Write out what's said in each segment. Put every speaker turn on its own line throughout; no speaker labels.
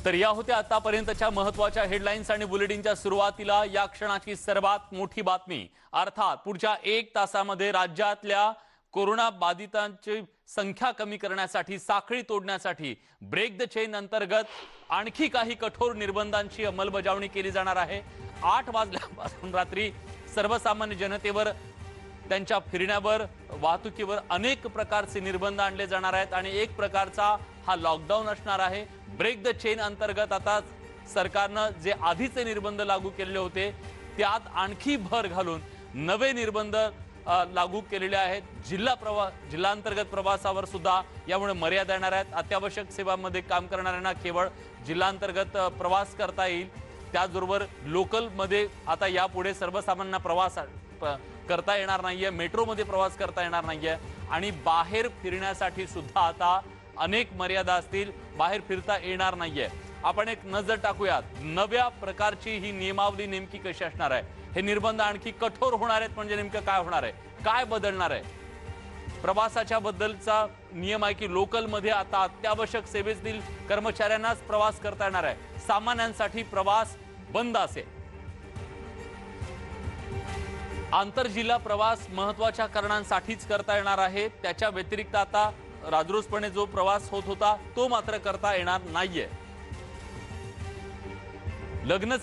तर या होत्या आतापर्यंतच्या महत्त्वाच्या हेडलाईन्स आणि बुलेटिनच्या सुरुवातीला या क्षणाची सर्वात मोठी बातमी। अर्थात पुढच्या 1 तासामध्ये राज्यातल्या कोरोना बाधितांची संख्या कमी करण्यासाठी, साखळी तोडण्यासाठी ब्रेक द चेन अंतर्गत आणखी काही कठोर निर्बंधांची अंमलबजावणी केली जाणार आहे। 8 वाजल्यापासून रात्री सर्वसामान्य जनतेवर, त्यांच्या फिरण्यावर, वाहतुकीवर अनेक प्रकारचे निर्बंध आणले जाणार आहेत आणि एक प्रकारचा हा लॉकडाऊन असणार आहे। ब्रेक द चेन अंतर्गत आता सरकारने जे आधीचे निर्बंध लागू केलेले होते त्यात आणखी भर घालून नवे निर्बंध लागू केलेले आहेत। जिल्हांतर्गत प्रवासावर सुद्धा यामुळे मर्यादा येणार आहेत। अत्यावश्यक सेवांमध्ये काम करणाऱ्यांना केवळ जिल्हांतर्गत प्रवास करता येईल। त्याचबरोबर लोकल मध्ये आता यापुढे सर्वसामान्यांना प्रवास करता येणार नाहीये, मेट्रोमध्ये प्रवास करता येणार नाहीये आणि बाहेर फिरण्यासाठी सुद्धा आता अनेक मर्यादा असतील, बाहेर फिरता येणार नाहीये। आपण एक नजर टाकूयात नव्या प्रकारची ही नियमावली नेमकी कशी असणार आहे। हे निर्बंध आणखी कठोर होणार आहेत म्हणजे नेमकं काय होणार आहे, काय बदलणार आहे? प्रवासाच्या बद्दलचा नियम आहे की लोकल मध्ये आता अत्यावश्यक सेवेतील कर्मचाऱ्यांनाच प्रवास करता येणार आहे, सामान्यांसाठी प्रवास बंद असेल। आंतरजिल्हा प्रवास महत्त्वाच्या कारणांसाठीच करता येणार आहे, त्याच्या व्यतिरिक्त आता राजरोसपणे जो प्रवास होत होता तो मात्र करता येणार नाहीये। लग्न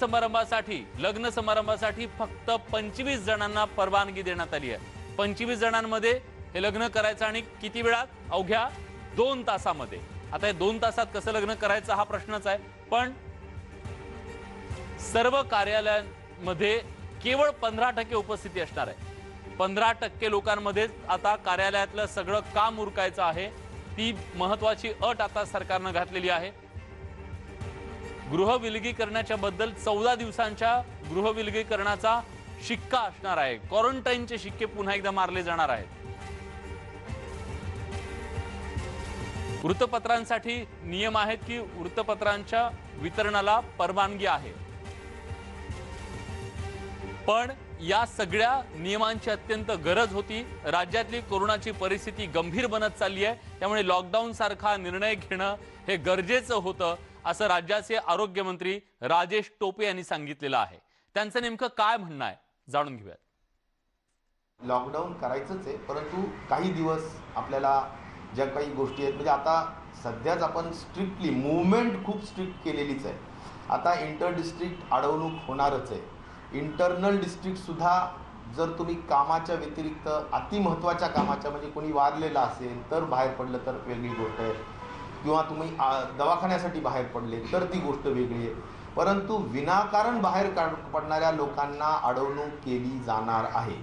समारंभासाठी फक्त 25 जणांना परवानगी देण्यात आली आहे। 25 जणांमध्ये हे लग्न करायचं आणि किती वेळात? अवघ्या 2 तासामध्ये। आता हे 2 तासात कसं लग्न करायचं हा प्रश्नच आहे, पण सर्व कार्यालयांमध्ये केवळ 15% उपस्थिती असणार आहे। 15% लोकांमध्ये आता कार्यालयातलं सगळं काम उरकायचं आहे। ती महत्त्वाची अट आता सरकारने घातलेली आहे। गृहविलगीकरणाच्या बद्दल 14 दिवसांच्या गृहविलगीकरणाचा शिक्का असणार आहे। क्वारंटाईनचे शिक्के पुन्हा एकदा मारले जाणार आहेत। वृत्तपत्रांसाठी नियम आहेत की वृत्तपत्रांच्या वितरणाला परवानगी आहे, पण या सगळ्या नियमांची अत्यंत गरज होती। राज्यातली कोरोनाची परिस्थिती गंभीर बनत चालली आहे, त्यामुळे लॉकडाऊन सारखा निर्णय घेणं हे गरजेचं होतं असं राज्याचे आरोग्य मंत्री राजेश टोपे यांनी सांगितलेलं आहे। त्यांचं नेमकं काय म्हणणं आहे जाणून घेऊयात।
लॉकडाऊन करायचंच आहे, परंतु काही दिवस आपल्याला ज्या काही गोष्टी आहेत, म्हणजे आता सध्याच आपण स्ट्रिक्टली मूवमेंट खूप स्ट्रिक्ट केलेलीच आहे। आता इंटर डिस्ट्रिक्ट अडवणूक होणारच आहे। इंटरनल डिस्ट्रिक्ट सुद्धा जर तुम्ही कामाच्या व्यतिरिक्त अतिमहत्त्वाच्या कामाच्या, म्हणजे कोणी वारलेलं असेल तर बाहेर पडलं तर वेगळी गोष्ट आहे, किंवा तुम्ही दवाखान्यासाठी बाहेर पडले तर ती गोष्ट वेगळी आहे, परंतु विनाकारण बाहेर पडणाऱ्या लोकांना अडवणूक केली जाणार आहे।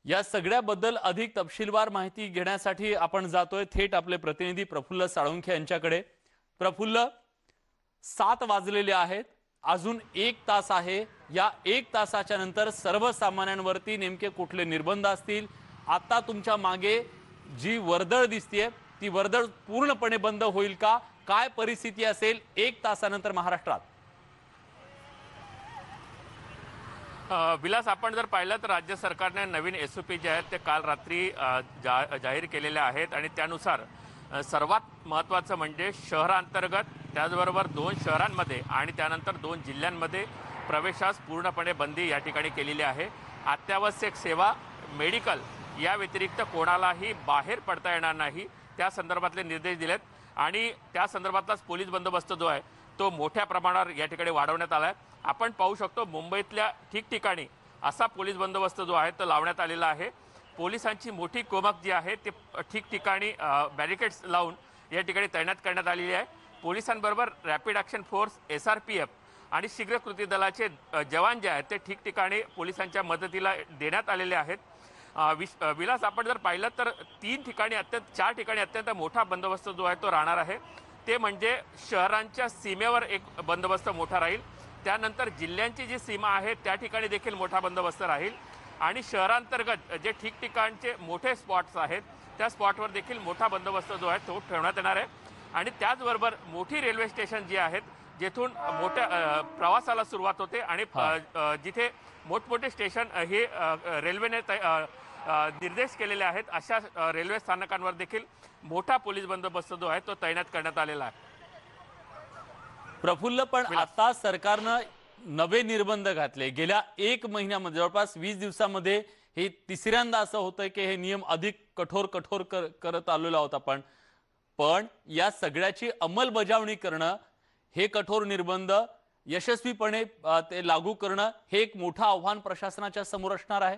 या सगळ्याबद्दल अधिक तपशीलवार माहिती घेण्यासाठी आपण जातोय थेट आपले प्रतिनिधी प्रफुल्ल साळुंखे यांच्याकडे। प्रफुल्ल, 7 वाजलेले आहेत, अजून 1 तास आहे। या 1 तासाच्या नंतर सर्वसामान्यांवरती नेमके कुठले निर्बंध असतील? आता तुमच्या मागे जी वर्दळ दिसतेय ती वर्दळ पूर्णपणे बंद होईल का? काय परिस्थिती असेल 1 तासानंतर महाराष्ट्रात?
विलास, आपण जर पाहिलं तर राज्य सरकारने नवीन SOP जे आहेत ते काल रात्री जाहीर केलेले आहेत आणि त्यानुसार सर्वात महत्त्वाचं म्हणजे शहरांतर्गत, त्याचबरोबर 2 शहरांमध्ये आणि त्यानंतर 2 जिल्ह्यांमध्ये प्रवेशास पूर्णपणे बंदी या ठिकाणी केलेली आहे। अत्यावश्यक सेवा, मेडिकल या व्यतिरिक्त कोणालाही बाहेर पडता येणार नाही, त्या संदर्भातले निर्देश दिलेत आणि त्या संदर्भातलाच पोलीस बंदोबस्त जो आहे तो मोठ्या प्रमाणावर या ठिकाणी वाढवण्यात आला आहे। आपण पाहू शकतो मुंबईतल्या ठिकठिकाणी असा पोलीस बंदोबस्त जो आहे तो लावण्यात आलेला आहे। पोलिसांची मोठी कुमक जी आहे ते ठिकठिकाणी बॅरिकेड्स लावून या ठिकाणी तैनात करण्यात आलेली आहे। पोलिसांबरोबर रॅपिड ॲक्शन फोर्स, SRPF आणि शीघ्र कृती दलाचे जवान जे आहेत ते ठिकठिकाणी पोलिसांच्या मदतीला देण्यात आलेले आहेत। विलास, आपण जर पाहिलं तर 4 ठिकाणी अत्यंत मोठा बंदोबस्त जो आहे तो राहणार आहे। ते म्हणजे शहरांच्या सीमेवर एक बंदोबस्त मोठा राहील, त्यानंतर जिल्ह्यांची जी सीमा आहे त्या ठिकाणी देखील मोठा बंदोबस्त राहील आणि शहरांतर्गत जे ठिकठिकाणचे मोठे स्पॉट्स आहेत त्या स्पॉटवर देखील मोठा बंदोबस्त जो आहे तो ठेवण्यात येणार आहे। आणि त्याचबरोबर मोठी रेल्वे स्टेशन जी आहेत जेथून मोठ्या प्रवासाला सुरुवात होते आणि जिथे मोठमोठे स्टेशन हे रेल्वेने निर्देश केलेले आहेत अशा रेल्वे स्थानकांवर देखील मोठा पोलीस बंदोबस्त जो आहे तो तैनात करण्यात आलेला आहे।
प्रफुल्ल, पण आता सरकारनं नवे निर्बंध घातले. गेल्या 1 महिन्यामध्ये जवळपास 20 दिवसामध्ये हे तिसऱ्यांदा असं होतंय की हे नियम अधिक कठोर करत आलेला होता. पण या सगळ्याची अंमलबजावणी करणं, हे कठोर निर्बंध यशस्वीपणे ते लागू करणं, हे एक मोठं आव्हान प्रशासनाच्या समोर असणार आहे.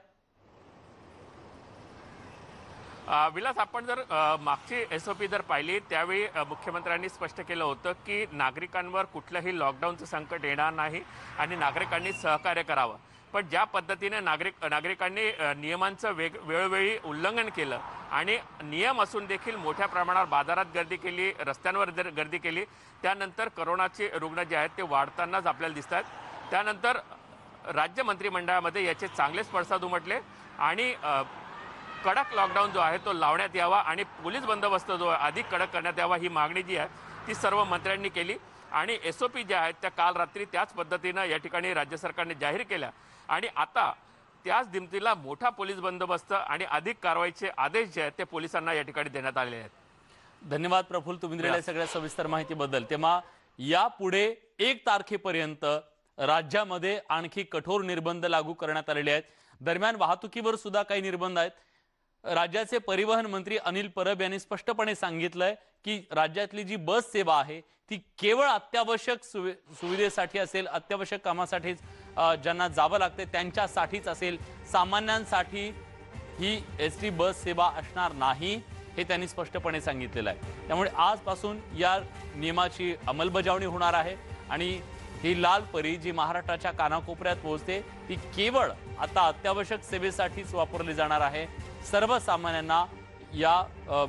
विलास, आपण जर मागची SOP जर पाहिली त्यावेळी मुख्यमंत्र्यांनी स्पष्ट केलं होतं की नागरिकांवर कुठलंही लॉकडाऊनचं संकट येणार नाही आणि नागरिकांनी सहकार्य करावं. पण ज्या पद्धतीने नागरिकांनी नियमांचं वेळोवेळी उल्लंघन केलं आणि नियम असून देखील मोठ्या प्रमाणावर बाजारात गर्दी केली, रस्त्यांवर गर्दी केली, त्यानंतर करोनाचे रुग्ण जे आहेत ते वाढतानाच आपल्याला दिसत आहेत. त्यानंतर राज्य मंत्रिमंडळामध्ये याचे चांगलेच पडसाद उमटले आणि कडक लॉकडाऊन जो आहे तो लावण्यात यावा आणि पोलीस बंदोबस्त जो अधिक कडक करण्यात यावा, ही मागणी जी आहे ती सर्व मंत्र्यांनी केली. आणि SOP ज्या आहेत त्या काल रात्री त्याच पद्धतीनं या ठिकाणी राज्य सरकारने जाहीर केल्या आणि आता त्याच दिमतीला मोठा पोलीस बंदोबस्त आणि अधिक कारवाईचे आदेश जे आहेत ते पोलिसांना या ठिकाणी देण्यात आलेले आहेत.
धन्यवाद प्रफुल्ल, तुम्ही दिलेल्या सगळ्या सविस्तर माहितीबद्दल. तेव्हा यापुढे 1 तारखेपर्यंत राज्यामध्ये आणखी कठोर निर्बंध लागू करण्यात आलेले आहेत. दरम्यान वाहतुकीवर सुद्धा काही निर्बंध आहेत. राज्याचे परिवहन मंत्री अनिल परब यांनी स्पष्टपणे सांगितलंय की राज्यातली जी बस सेवा आहे ती केवळ अत्यावश्यक सुविधेसाठी असेल, अत्यावश्यक कामासाठीच ज्यांना जावं लागते त्यांच्यासाठीच असेल. सामान्यांसाठी ही ST बस सेवा असणार नाही, हे त्यांनी स्पष्टपणे सांगितलेलं आहे. त्यामुळे आजपासून या नियमाची अंमलबजावणी होणार आहे आणि ही लाल परी जी महाराष्ट्राच्या कानाकोपऱ्यात पोहोचते ती केवळ आता अत्यावश्यक सेवेसाठीच वापरली जाणार आहे. सर्वसामान्यांना या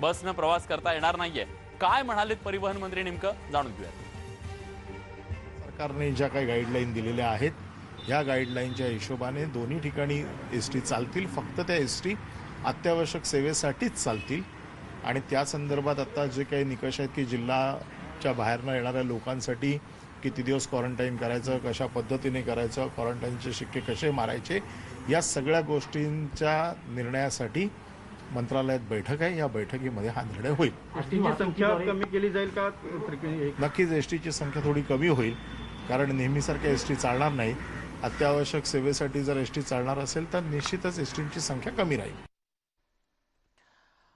बसनं प्रवास करता येणार नाहीये. काय म्हणालेत परिवहन मंत्री नेमकं जाणून घेऊया.
सरकारने ज्या काही गाईडलाईन दिलेल्या आहेत या गाईडलाईनच्या हिशोबाने दोन्ही ठिकाणी ST चालतील. फक्त त्या ST अत्यावश्यक सेवेसाठीच चालतील आणि त्या संदर्भात आता जे काही निकष आहेत की जिल्ह्याच्या बाहेरनं येणाऱ्या लोकांसाठी किती दिवस क्वारंटाईन करायचं, कशा पद्धतीने करायचं, क्वारंटाईनचे शिक्के कसे मारायचे, या सगळ्या गोष्टींच्या निर्णयासाठी मंत्रालयात बैठक आहे. या बैठकीमध्ये हा निर्णय होईल.
एसटीची संख्या कमी केली जाईल का?
नक्कीच STची संख्या थोडी कमी होईल, कारण नेहमीसारख्या ST चालणार नाही. अत्यावश्यक सेवेसाठी जर ST चालणार असेल तर निश्चितच STची संख्या कमी राहील.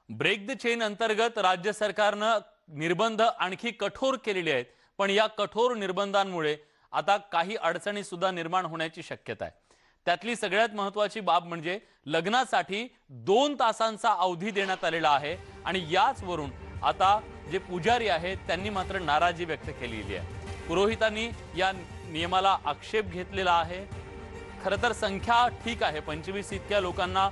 ब्रेक द चेन अंतर्गत राज्य सरकारनं निर्बंध आणखी कठोर केलेले आहेत. पण या कठोर निर्बंधांमुळे आता काही अडचणी सुद्धा निर्माण होण्याची शक्यता आहे. त्यातली सगळ्यात महत्त्वाची बाब म्हणजे लग्नासाठी 2 तासांचा अवधी देण्यात आलेला आहे आणि याचवरून आता जे पुजारी आहेत त्यांनी मात्र नाराजी व्यक्त केलेली आहे. पुरोहितांनी या नियमाला आक्षेप घेतलेला आहे. खरं तर संख्या ठीक आहे, 25 इतक्या लोकांना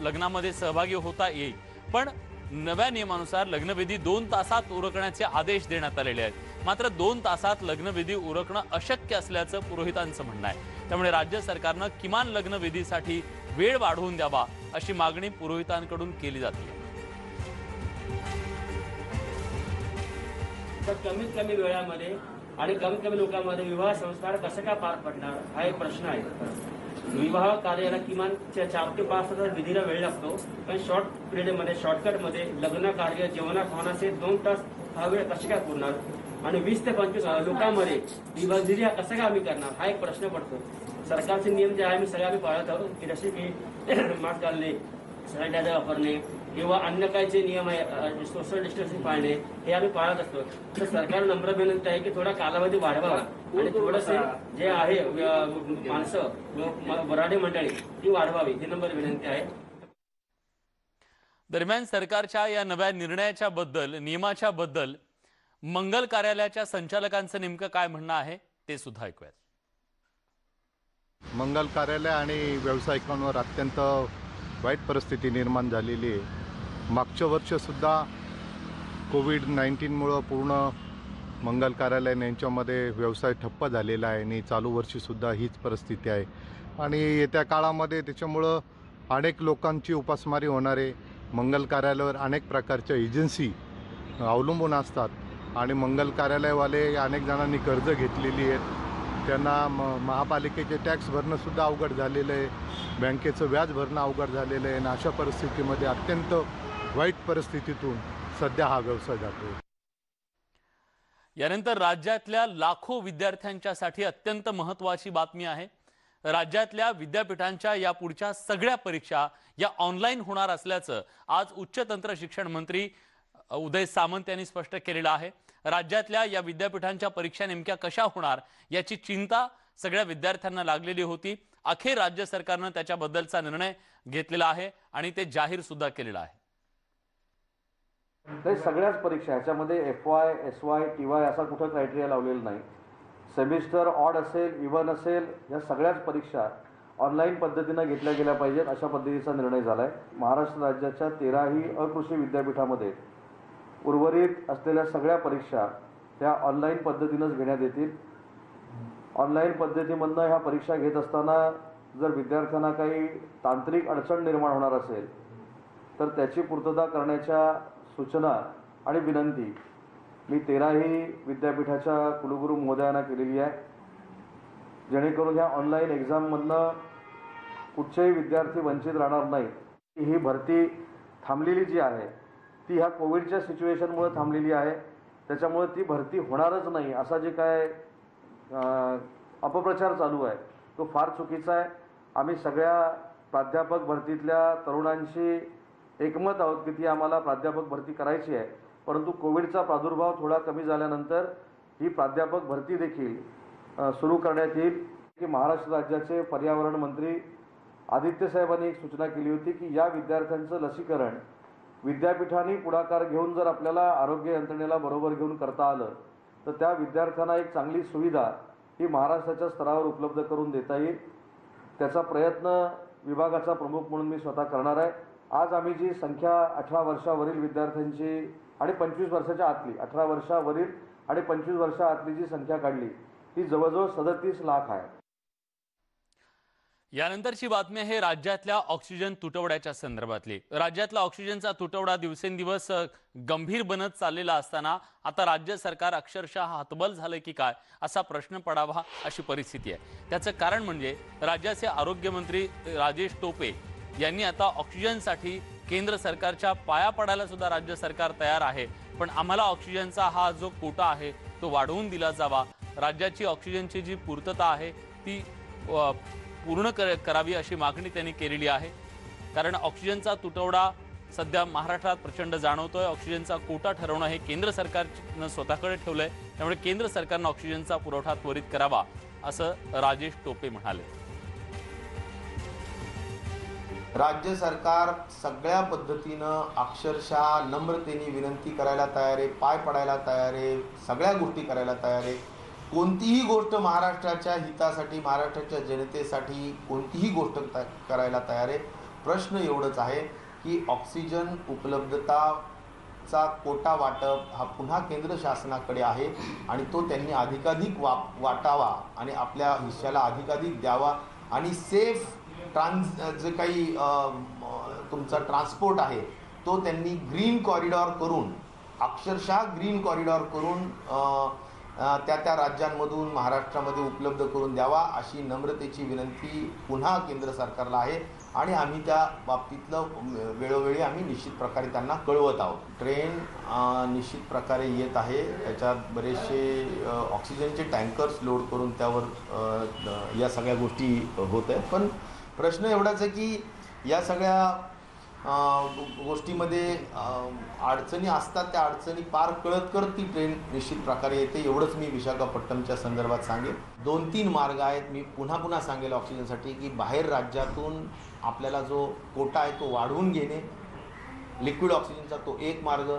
लग्नामध्ये सहभागी होता येईल, पण नव्या नियमानुसार लग्नविधी 2 तासात उरकण्याचे आदेश देण्यात आलेले आहेत. मात्र 2 तासात लग्नविधी उरकणं अशक्य असल्याचं पुरोहितांचं म्हणणं आहे. त्यामुळे राज्य सरकारनं किमान लग्नविधीसाठी वेळ वाढवून द्यावा अशी मागणी पुरोहितांकडून केली जाते.
तर कमीत कमी वेळामध्ये आणि कमीत कमी लोकांमध्ये विवाह संस्कार कसं काय पार पडणार हा एक प्रश्न आहे. विवाह कार्याला किमान 4 ते 5 तास विधीला वेळ लागतो, पण शॉर्ट पिरियडमध्ये शॉर्टकटमध्ये लग्न कार्य जेवणा खावणाचे 2 तास हा वेळ कसे काय पुरणार आणि 20 ते 25 लोकांमध्ये विवाह विधी कसं काय आम्ही करणार हा एक प्रश्न पडतो. सरकारचे नियम जे आहे मी सगळे आम्ही पाळत आहोत की जसे की मास्क घालणे, सॅनिटायझर वापरणे किंवा अन्य काही जे नियम आहे सोशल डिस्टन्सिंग पाळणे हे आम्ही पाळत असतो. तर सरकार नम्र विनंती आहे की थोडा कालावधी वाढवावा आणि थोडंसे जे आहे माणसं वराडे मंडळी ती वाढवावी ही नम्र विनंती आहे.
दरम्यान सरकारच्या या नव्या निर्णयाच्या बद्दल, नियमाच्या बद्दल मंगल कार्यालयाच्या संचालकांचं नेमकं काय म्हणणं आहे ते सुद्धा ऐकूयात.
मंगल कार्यालय आणि व्यावसायिकांवर अत्यंत वाईट परिस्थिती निर्माण झालेली आहे. मागच्या वर्षीसुद्धा कोविड-19मुळं पूर्ण मंगल कार्यालय यांच्यामध्ये व्यवसाय ठप्प झालेला आहे आणि चालू वर्षीसुद्धा हीच परिस्थिती आहे आणि येत्या काळामध्ये त्याच्यामुळं अनेक लोकांची उपासमारी होणार आहे. मंगल कार्यालयावर अनेक प्रकारच्या एजन्सी अवलंबून असतात आणि मंगल कार्यालयवाले अनेक जणांनी कर्ज घेतलेली आहेत. त्यांना महापालिकेचे टॅक्स भरणंसुद्धा अवघड झालेलं आहे, बँकेचं व्याज भरणं अवघड झालेलं आहे आणि अशा परिस्थितीमध्ये अत्यंत वाईट परिस्थितीतून सध्या हा व्यवसाय जातो.
यानंतर राज्यातल्या लाखो विद्यार्थ्यांच्यासाठी अत्यंत महत्त्वाची बातमी आहे। राज्यातल्या विद्यापीठांच्या या पुढच्या सगळ्या परीक्षा या ऑनलाईन होणार असल्याचं आज उच्च तंत्र शिक्षण मंत्री उदय सामंत यांनी स्पष्ट केलेलं आहे। राज्यातल्या या विद्यापीठांच्या परीक्षा नेमक्या कशा होणार याची चिंता सगळ्या विद्यार्थ्यांना लागलेली होती। अखेर राज्य सरकारने त्याच्याबद्दलचा निर्णय घेतलेला आहे आणि ते जाहीर सुद्धा केलेला आहे।
ते सगळ्याच परीक्षा ह्याच्यामध्ये FY, SY, TY असा कुठं क्रायटेरिया लावलेला नाही। सेमिस्टर ऑड असेल, इव्हन असेल, या सगळ्याच परीक्षा ऑनलाईन पद्धतीने घेतल्या गेल्या पाहिजेत अशा पद्धतीचा निर्णय झालाय। महाराष्ट्र राज्याच्या 13ही अकृषी विद्यापीठामध्ये उर्वरित असलेल्या सगळ्या परीक्षा त्या ऑनलाईन पद्धतीनेच घेण्यात येतील। ऑनलाईन पद्धतीमधनं ह्या परीक्षा घेत असताना जर विद्यार्थ्यांना काही तांत्रिक अडचण निर्माण होणार असेल तर त्याची पूर्तता करण्याच्या सूचना आणि विनंती मी 13ही विद्यापीठाच्या कुलगुरू महोदयांना केलेली आहे, जेणेकरून ह्या ऑनलाईन एक्झाममधनं कुठचेही विद्यार्थी वंचित राहणार नाही। ही भरती थांबलेली जी आहे ती ह्या कोविडच्या सिच्युएशनमुळे थांबलेली आहे, त्याच्यामुळे ती भरती होणारच नाही असा जे काय अपप्रचार चालू आहे तो फार चुकीचा आहे। आम्ही सगळ्या प्राध्यापक भरतीतल्या तरुणांशी एकमत आहोत की ती आम्हाला प्राध्यापक भरती करायची आहे, परंतु कोविडचा प्रादुर्भाव थोडा कमी झाल्यानंतर ही प्राध्यापक भरती देखील सुरू करण्यात येईल। की महाराष्ट्र राज्याचे पर्यावरण मंत्री आदित्य साहेबांनी एक सूचना केली होती की या विद्यार्थ्यांचं लसीकरण विद्यापीठांनी पुढाकार घेऊन जर आपल्याला आरोग्य यंत्रणेला बरोबर घेऊन करता आलं तर त्या विद्यार्थ्यांना एक चांगली सुविधा ही महाराष्ट्राच्या स्तरावर उपलब्ध करून देता येईल। त्याचा प्रयत्न विभागाचा प्रमुख म्हणून मी स्वतः करणार आहे। आज आम्ही जी संख्या 18 वर्षावरील विद्यार्थ्यांची आणि 25 वर्षाच्या आतली 18 वर्षावरील आणि 25 वर्षा आतली जी संख्या काढली ती जवळजवळ 37 लाख आहे।
यानंतरची बातमी आहे राज्यातल्या ऑक्सिजन तुटवड्याच्या संदर्भातली। राज्यातला ऑक्सिजनचा तुटवडा दिवसेंदिवस गंभीर बनत चाललेला असताना आता राज्य सरकार अक्षरशः हतबल झाले की काय असा प्रश्न पडावा अशी परिस्थिती आहे। त्याचं कारण म्हणजे राज्याचे आरोग्य मंत्री राजेश टोपे यांनी आता ऑक्सिजनसाठी केंद्र सरकारच्या पाया पडायला सुद्धा राज्य सरकार तयार आहे, पण आम्हाला ऑक्सिजनचा हा जो कोटा आहे तो वाढवून दिला जावा, राज्याची ऑक्सिजनची जी पूर्तता आहे ती पूर्ण करावी अशी मागणी त्यांनी केलेली आहे। कारण ऑक्सिजनचा तुटवडा सध्या महाराष्ट्रात प्रचंड जाणवतोय। ऑक्सिजनचा कोटा ठरवणं हे केंद्र सरकारनं स्वतःकडे ठेवलंय, त्यामुळे केंद्र सरकारनं ऑक्सिजनचा पुरवठा त्वरित करावा असं राजेश टोपे म्हणाले।
राज्य सरकार सगळ्या पद्धतीनं अक्षरशः नम्रतेने विनंती करायला तयार आहे, पाय पडायला तयार आहे, सगळ्या गोष्टी करायला तयार आहे। कोणतीही गोष्ट महाराष्ट्राच्या हितासाठी, महाराष्ट्राच्या जनतेसाठी कोणतीही गोष्ट करायला तयार आहे। प्रश्न एवढंच आहे की ऑक्सिजन उपलब्धताचा कोटा वाटप हा पुन्हा केंद्र शासनाकडे आहे आणि तो त्यांनी अधिकाधिक वाटावा आणि आपल्या हिश्श्याला अधिकाधिक द्यावा आणि सेफ जे काही तुमचा ट्रान्सपोर्ट आहे तो त्यांनी ग्रीन कॉरिडॉर करून, अक्षरशः ग्रीन कॉरिडॉर करून त्या राज्यांमधून महाराष्ट्रामध्ये उपलब्ध करून द्यावा अशी नम्रतेची विनंती पुन्हा केंद्र सरकारला आहे आणि आम्ही त्या बाबतीतलं वेळोवेळी आम्ही निश्चित प्रकारे त्यांना कळवत आहोत। ट्रेन निश्चित प्रकारे येत आहे, त्याच्यात बरेचसे ऑक्सिजनचे टँकर्स लोड करून त्यावर या सगळ्या गोष्टी होत आहेत। पण प्रश्न एवढाच आहे की या सगळ्या गोष्टीमध्ये अडचणी असतात, त्या अडचणी पार करत ती ट्रेन निश्चित प्रकारे येते, एवढंच मी विशाखापट्टणमच्या संदर्भात सांगेन। 2-3 मार्ग आहेत, मी पुन्हा सांगेल ऑक्सिजनसाठी की बाहेर राज्यातून आपल्याला जो कोटा आहे तो वाढवून घेणे, लिक्विड ऑक्सिजनचा तो एक मार्ग।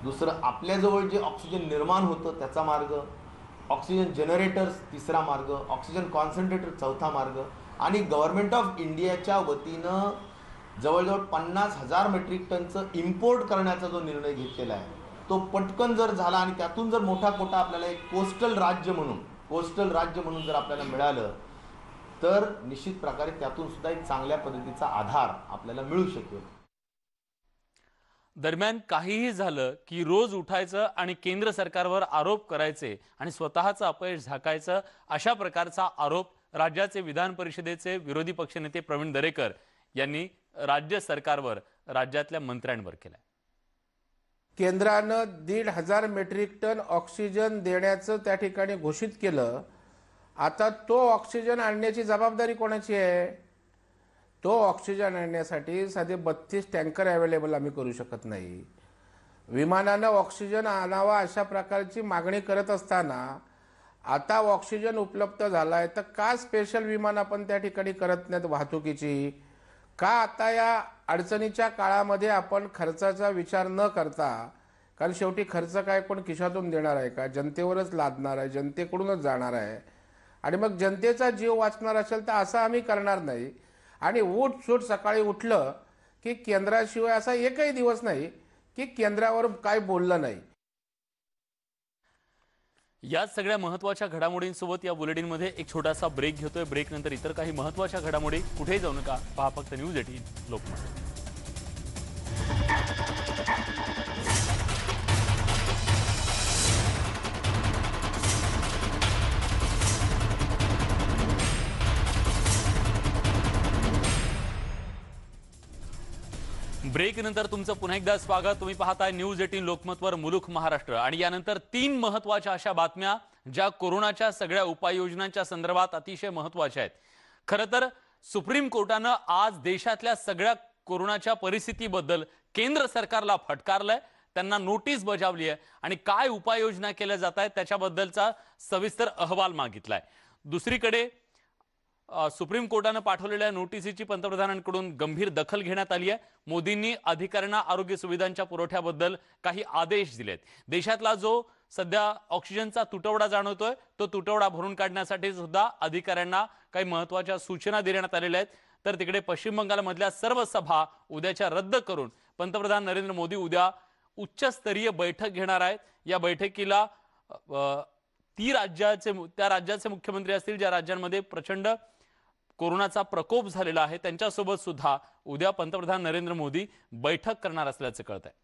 दुसरं आपल्याजवळ जे ऑक्सिजन निर्माण होतं त्याचा मार्ग, ऑक्सिजन जनरेटर्स तिसरा मार्ग, ऑक्सिजन कॉन्सन्ट्रेटर चौथा मार्ग आणि गव्हर्नमेंट ऑफ इंडियाच्या वतीनं जवळजवळ 50,000 मेट्रिक टनचं इम्पोर्ट करण्याचा जो निर्णय घेतलेला आहे तो पटकन जर झाला आणि त्यातून जर मोठा कोटा आपल्याला एक कोस्टल राज्य म्हणून जर आपल्याला मिळालं तर निश्चित प्रकारे त्यातून सुद्धा एक चांगल्या पद्धतीचा आधार आपल्याला मिळू शकेल।
दरम्यान काहीही झालं की रोज उठायचं आणि केंद्र सरकारवर आरोप करायचे आणि स्वतःचं अपयश झाकायचं अशा प्रकारचा आरोप राज्याचे विधान परिषदेचे विरोधी पक्षनेते प्रवीण दरेकर यांनी राज्य सरकारवर, राज्यातल्या मंत्र्यांवर केलाय।
केंद्रानं 1,500 मेट्रिक टन ऑक्सिजन देण्याचं त्या ठिकाणी घोषित केलं. आता तो ऑक्सिजन आणण्याची जबाबदारी कोणाची आहे? तो ऑक्सिजन आणण्यासाठी साधे 32 टँकर अवेलेबल आम्ही करू शकत नाही. विमानानं ऑक्सिजन आणावा अशा प्रकारची मागणी करत असताना आता ऑक्सिजन उपलब्ध झाला आहे, तर का स्पेशल विमान आपण त्या ठिकाणी करत नाहीत वाहतुकीची? का आता या अडचणीच्या काळामध्ये आपण खर्चाचा विचार न करता, कारण शेवटी खर्च काय कोण खिशातून देणार आहे का? जनतेवरच लादणार आहे, जनतेकडूनच जाणार आहे. आणि मग जनतेचा जीव वाचणार असेल तर असं आम्ही करणार नाही. आणि उठ सकाळी उठलं की केंद्राशिवाय असा एकही दिवस नाही की केंद्रावर काय बोललं नाही.
या सगळ्या महत्त्वाच्या घडामोडींसोबत या बुलेटिनमध्ये एक छोटासा ब्रेक घेतोय. ब्रेक नंतर इतर काही महत्त्वाच्या घडामोडी. कुठेही जाऊ नका, पहा फक्त न्यूज 18 लोकमत. ब्रेक नंतर तुमचं पुन्हा एकदा स्वागत. तुम्ही पाहताय न्यूज 18 लोकमतवर मुलुख महाराष्ट्र. आणि यानंतर 3 महत्त्वाच्या अशा बातम्या ज्या कोरोनाच्या सगळ्या उपाययोजनांच्या संदर्भात अतिशय महत्त्वाच्या आहेत. खरं तर सुप्रीम कोर्टानं आज देशातल्या सगळ्या कोरोनाच्या परिस्थितीबद्दल केंद्र सरकारला फटकारलंय, त्यांना नोटीस बजावली आहे आणि काय उपाययोजना केल्या जात आहेत त्याच्याबद्दलचा सविस्तर अहवाल मागितलाय. दुसरीकडे सुप्रीम कोर्टानं पाठवलेल्या नोटिसीची पंतप्रधानांकडून गंभीर दखल घेण्यात आली आहे. मोदींनी अधिकाऱ्यांना आरोग्य सुविधांच्या पुरवठ्याबद्दल काही आदेश दिलेत. देशातला जो सध्या ऑक्सिजनचा तुटवडा जाणवतोय तो तुटवडा भरून काढण्यासाठी सुद्धा अधिकाऱ्यांना काही महत्त्वाच्या सूचना देण्यात आलेल्या आहेत. तर तिकडे पश्चिम बंगालमधल्या सर्व सभा उद्याच्या रद्द करून पंतप्रधान नरेंद्र मोदी उद्या उच्चस्तरीय बैठक घेणार आहेत. या बैठकीला त्या राज्याचे मुख्यमंत्री असतील ज्या राज्यांमध्ये प्रचंड कोरोनाचा प्रकोप झालेला आहे, त्यांच्यासोबत सुद्धा उद्या पंतप्रधान नरेंद्र मोदी बैठक करणार असल्याचं कळत आहे.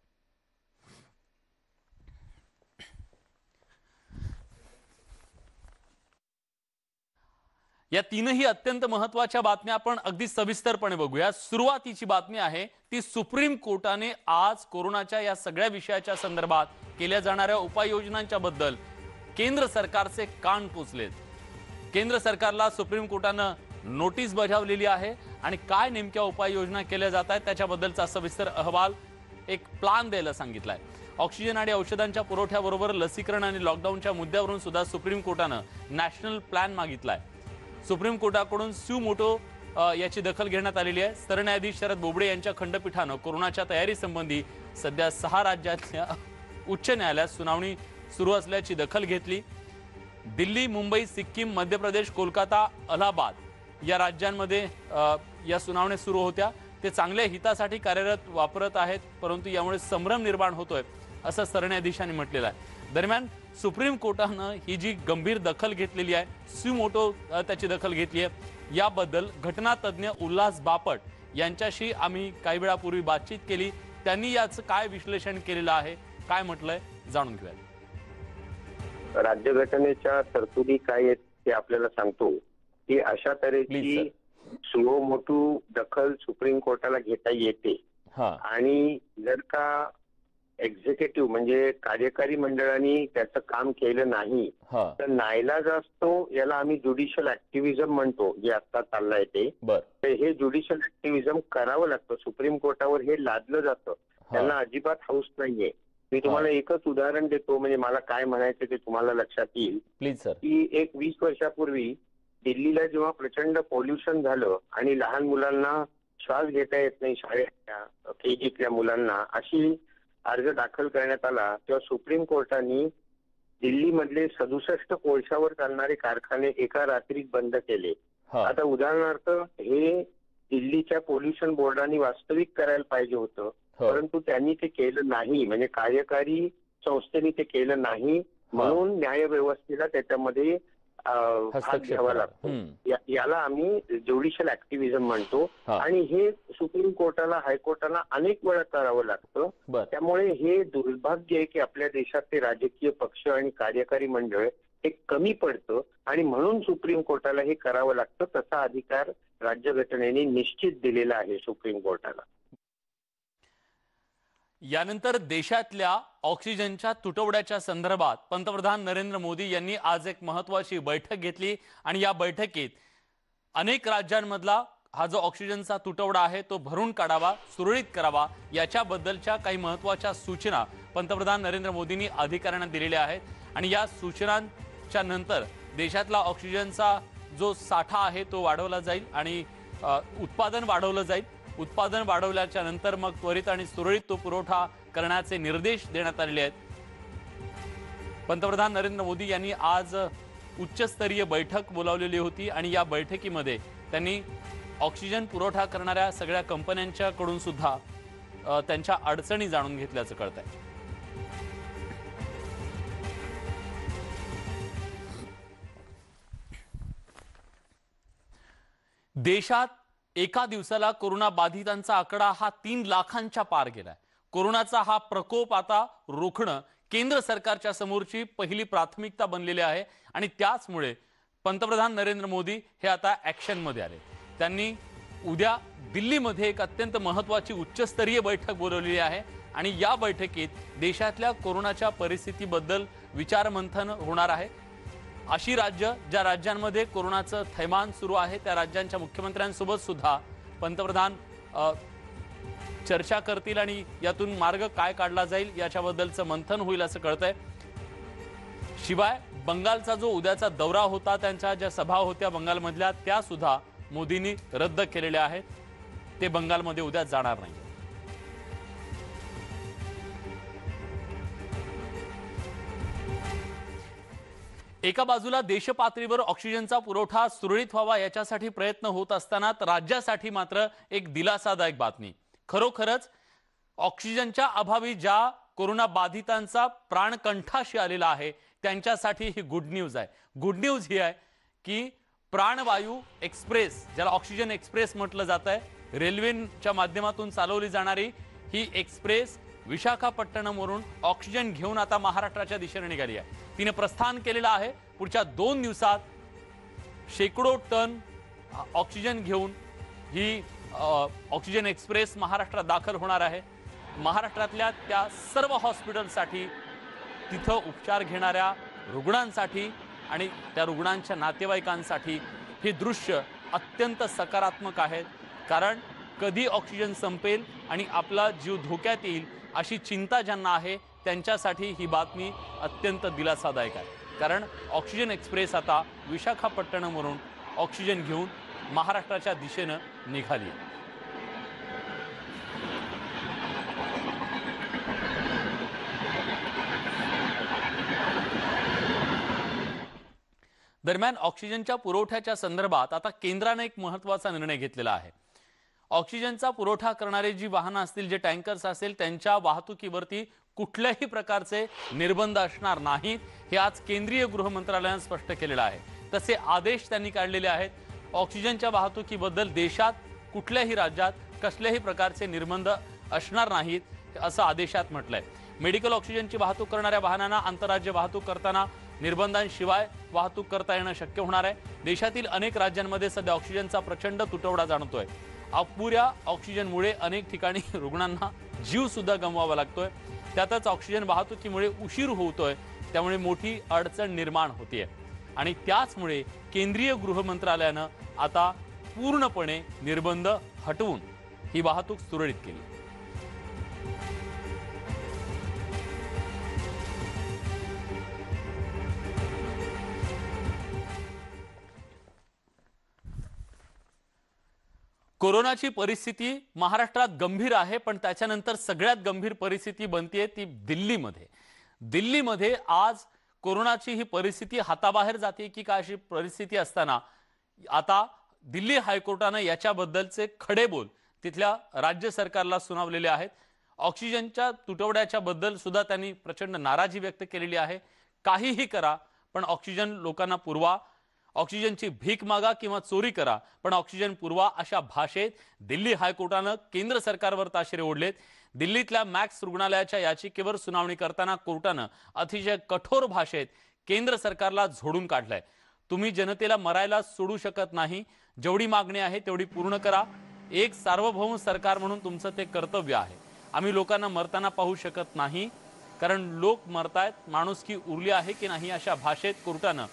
या तीनही अत्यंत महत्त्वाच्या बातम्या आपण अगदी सविस्तरपणे बघूया. सुरुवातीची बातमी आहे ती सुप्रीम कोर्टाने आज कोरोनाच्या या सगळ्या विषयाच्या संदर्भात केल्या जाणाऱ्या उपाययोजनांच्या बद्दल केंद्र सरकारचे कान टोचलेत. केंद्र सरकारला सुप्रीम कोर्टानं नोटीस बजावलेली आहे आणि काय नेमक्या उपाययोजना केल्या जात आहेत त्याच्याबद्दलचा सविस्तर अहवाल, एक प्लान द्यायला सांगितलाय. ऑक्सिजन आणि औषधांच्या पुरवठ्याबरोबर लसीकरण आणि लॉकडाऊनच्या मुद्द्यावरून सुद्धा सुप्रीम कोर्टानं नॅशनल प्लॅन मागितलाय. सुप्रीम कोर्टाकडून स्यू मोटो याची दखल घेण्यात आलेली आहे. सरन्यायाधीश शरद बोबडे यांच्या खंडपीठानं कोरोनाच्या तयारीसंबंधी सध्या 6 राज्यातल्या उच्च न्यायालयात सुनावणी सुरू असल्याची दखल घेतली. दिल्ली, मुंबई, सिक्कीम, मध्य प्रदेश, कोलकाता, अलाहाबाद या राज्यांमध्ये या सुनावण्या सुरू होत्या. ते चांगल्या हितासाठी कार्यरत वापरत आहेत, परंतु यामुळे संभ्रम निर्माण होतोय असं सरन्यायाधीशांनी म्हटलेलं आहे. दरम्यान सुप्रीम कोर्टानं ही जी गंभीर दखल घेतलेली आहे, स्यू मोटो त्याची दखल घेतली आहे, याबद्दल घटनातज्ञ उल्हास बापट यांच्याशी आम्ही काही वेळापूर्वी बातचीत केली. त्यांनी याचं काय विश्लेषण केलेलं आहे, काय म्हटलंय जाणून घेऊया.
राज्यघटनेच्या तरतुदी काय आहेत ते आपल्याला सांगतो की अशा तऱ्हेची सुओ मोठू दखल सुप्रीम कोर्टाला घेता येते. आणि जर का एक्झिक्युटिव्ह म्हणजे कार्यकारी मंडळाने त्याचं काम केलं नाही तर नाईलाज असतो. याला आम्ही ज्युडिशियल ऍक्टिव्हिजम म्हणतो, जे आता चाललंय ते. तर हे ज्युडिशियल ऍक्टिव्हिजम करावं लागतं. सुप्रीम कोर्टावर हे लादलं जातं, त्यांना अजिबात हौस नाहीये. मी तुम्हाला एकच उदाहरण देतो, म्हणजे मला काय म्हणायचं ते तुम्हाला लक्षात येईल.
Please sir.
की 20 वर्षापूर्वी दिल्लीला जेव्हा प्रचंड पॉल्युशन झालं आणि लहान मुलांना श्वास घेता येत नाही, शाळेतल्या केजीतल्या मुलांना, अशी अर्ज दाखल करण्यात आला, तेव्हा सुप्रीम कोर्टाने दिल्लीमधले 67 कोळशावर चालणारे कारखाने एका रात्रीत बंद केले. आता उदाहरणार्थ हे दिल्लीच्या पोल्युशन बोर्डाने वास्तविक करायला पाहिजे होतं, परंतु त्यांनी ते केलं नाही. म्हणजे कार्यकारी संस्थेने ते केलं नाही, म्हणून न्यायव्यवस्थेला त्याच्यामध्ये हात घ्यावा लागतो. याला आम्ही ज्युडिशियल ऍक्टिव्हिजम म्हणतो. आणि हे सुप्रीम कोर्टाला, हायकोर्टाला अनेक वेळा करावं लागतं. त्यामुळे हे दुर्भाग्य आहे की आपल्या देशातले राजकीय पक्ष आणि कार्यकारी मंडळ हे कमी पडतं आणि म्हणून सुप्रीम कोर्टाला हे करावं लागतं. तसा अधिकार राज्यघटनेने निश्चित दिलेला आहे सुप्रीम कोर्टाला.
यानंतर देशातल्या ऑक्सिजनच्या तुटवड्याच्या संदर्भात पंतप्रधान नरेंद्र मोदी यांनी आज एक महत्त्वाची बैठक घेतली आणि या बैठकीत अनेक राज्यांमधला हा जो ऑक्सिजनचा तुटवडा आहे तो भरून काढावा, सुरळीत करावा याच्याबद्दलच्या काही महत्त्वाच्या सूचना पंतप्रधान नरेंद्र मोदींनी अधिकाऱ्यांना दिलेल्या आहेत आणि या सूचनांच्या नंतर देशातला ऑक्सिजनचा जो साठा आहे तो वाढवला जाईल आणि उत्पादन वाढवलं जाईल। उत्पादन वाढवल्याच्या नंतर मग त्वरित आणि सुरळीत तो पुरवठा करण्याचे निर्देश देण्यात आलेले आहेत। पंतप्रधान नरेंद्र मोदी यांनी आज उच्चस्तरीय बैठक बोलावलेली होती आणि या बैठकीमध्ये त्यांनी ऑक्सिजन पुरवठा करणाऱ्या सगळ्या कंपन्यांच्याकडून सुद्धा त्यांच्या अडचणी जाणून घेतल्याचं कळतंय। देशात एका दिवसाला कोरोना बाधितांचा आकडा हा 3 लाखांच्या पार गेलाय। कोरोनाचा हा प्रकोप आता रोखणं केंद्र सरकारच्या समोरची पहिली प्राथमिकता बनलेली आहे आणि त्याचमुळे पंतप्रधान नरेंद्र मोदी हे आता ऍक्शन मध्ये आले। त्यांनी उद्या दिल्लीमध्ये एक अत्यंत महत्त्वाची उच्चस्तरीय बैठक बोलावलेली आहे आणि या बैठकीत देशातल्या कोरोनाच्या परिस्थितीबद्दल विचारमंथन होणार आहे। अशी राज्य ज्या राज्यांमध्ये कोरोनाचं थैमान सुरू आहे त्या राज्यांच्या मुख्यमंत्र्यांसोबत सुद्धा पंतप्रधान चर्चा करतील आणि यातून मार्ग काय काढला जाईल याच्याबद्दलचं मंथन होईल असं कळतंय। शिवाय बंगालचा जो उद्याचा दौरा होता, त्यांच्या ज्या सभा होत्या बंगालमधल्या त्या सुद्धा मोदींनी रद्द केलेल्या आहेत। ते बंगालमध्ये उद्या जाणार नाही। एका बाजूला देशपातळीवर ऑक्सिजनचा पुरवठा सुरळीत व्हावा याच्यासाठी प्रयत्न होत असताना राज्यासाठी मात्र एक दिलासादायक बातमी। खरोखरच ऑक्सिजनच्या अभावी ज्या कोरोना बाधितांचा प्राण कंठाशी आलेला आहे त्यांच्यासाठी ही गुड न्यूज आहे। गुड न्यूज ही आहे की प्राणवायू एक्सप्रेस, ज्याला ऑक्सिजन एक्सप्रेस म्हटलं जात आहे, रेल्वेच्या माध्यमातून चालवली जाणारी ही एक्सप्रेस विशाखापट्टणमवरून ऑक्सिजन घेऊन आता महाराष्ट्राच्या दिशेने निघाली आहे। तिने प्रस्थान केलेलं आहे। पुढच्या 2 दिवसात शेकडो टन ऑक्सिजन घेऊन ही ऑक्सिजन एक्सप्रेस महाराष्ट्रात दाखल होणार आहे। महाराष्ट्रातल्या त्या सर्व हॉस्पिटलसाठी, तिथं उपचार घेणाऱ्या रुग्णांसाठी आणि त्या रुग्णांच्या नातेवाईकांसाठी हे दृश्य अत्यंत सकारात्मक आहे। कारण कधी ऑक्सिजन संपेल आणि आपला जीव धोक्यात येईल अशी चिंता ज्यांना आहे त्यांच्यासाठी ही बातमी अत्यंत दिलासादायक आहे। कारण ऑक्सिजन एक्सप्रेस आता विशाखापट्टणमवरून ऑक्सिजन घेऊन महाराष्ट्राच्या दिशेने निघाली आहे। दरम्यान ऑक्सिजनच्या पुरवठ्याच्या संदर्भात आता केंद्राने एक महत्त्वाचा निर्णय घेतलेला आहे। ऑक्सिजनचा पुरवठा करणारे जी वाहनं असतील, जे टँकर्स असतील, त्यांच्या वाहतुकीवरती कुठल्याही प्रकारचे निर्बंध असणार नाहीत हे आज केंद्रीय गृह मंत्रालयाने स्पष्ट केलेलं आहे। तसे आदेश त्यांनी काढलेले आहेत। ऑक्सिजनच्या वाहतुकीबद्दल देशात कुठल्याही राज्यात कसल्याही प्रकारचे निर्बंध असणार नाहीत असं आदेशात म्हटलंय। मेडिकल ऑक्सिजनची वाहतूक करणाऱ्या वाहनांना आंतरराज्य वाहतूक करताना निर्बंधांशिवाय वाहतूक करता येणं शक्य होणार आहे। देशातील अनेक राज्यांमध्ये सध्या ऑक्सिजनचा प्रचंड तुटवडा जाणवतोय। अपुऱ्या ऑक्सिजनमुळे अनेक ठिकाणी रुग्णांना जीव सुद्धा गमवावा लागतोय। त्यातच ऑक्सिजन वाहतुकीमुळे उशीर होतोय, त्यामुळे मोठी अडचण निर्माण होतीये आणि त्याचमुळे केंद्रीय गृह मंत्रालयानं आता पूर्णपणे निर्बंध हटवून ही वाहतूक सुरळीत केली। कोरोनाची परिस्थिती महाराष्ट्रात गंभीर आहे, पण त्याच्यानंतर सगळ्यात गंभीर परिस्थिती बनतेय ती दिल्लीमध्ये। दिल्लीमध्ये आज कोरोनाची ही परिस्थिती हाताबाहेर जाते की काय अशी परिस्थिती असताना आता दिल्ली हायकोर्टाने याच्याबद्दलचे खडे बोल तिथल्या राज्य सरकारला सुनावलेले आहेत। ऑक्सिजनच्या तुटवड्याच्या बद्दल सुद्धा त्यांनी प्रचंड नाराजी व्यक्त केलेली आहे। काहीही करा पण ऑक्सिजन लोकांना पुरवा, ऑक्सिजनची भीक मागा किंवा चोरी करा पण ऑक्सिजन पुरवा अशा भाषेत दिल्ली हायकोर्टाने केंद्र सरकारवर ताशेरे ओढलेत। दिल्लीतल्या मॅक्स रुग्णालयाच्या याचिकेवर सुनावणी करताना कोर्टाने अतिशय कठोर भाषेत केंद्र सरकारला झोडून काढलंय। तुम्ही जनतेला मरायला सोडू शकत नाही, जेवढी मागणी आहे तेवढी पूर्ण करा। एक सार्वभौम सरकार म्हणून तुमचं ते कर्तव्य आहे। आम्ही लोकांना मरताना पाहू शकत नाही, कारण लोक मरतायत, माणुसकी उरली आहे की नाही अशा भाषेत कोर्टानं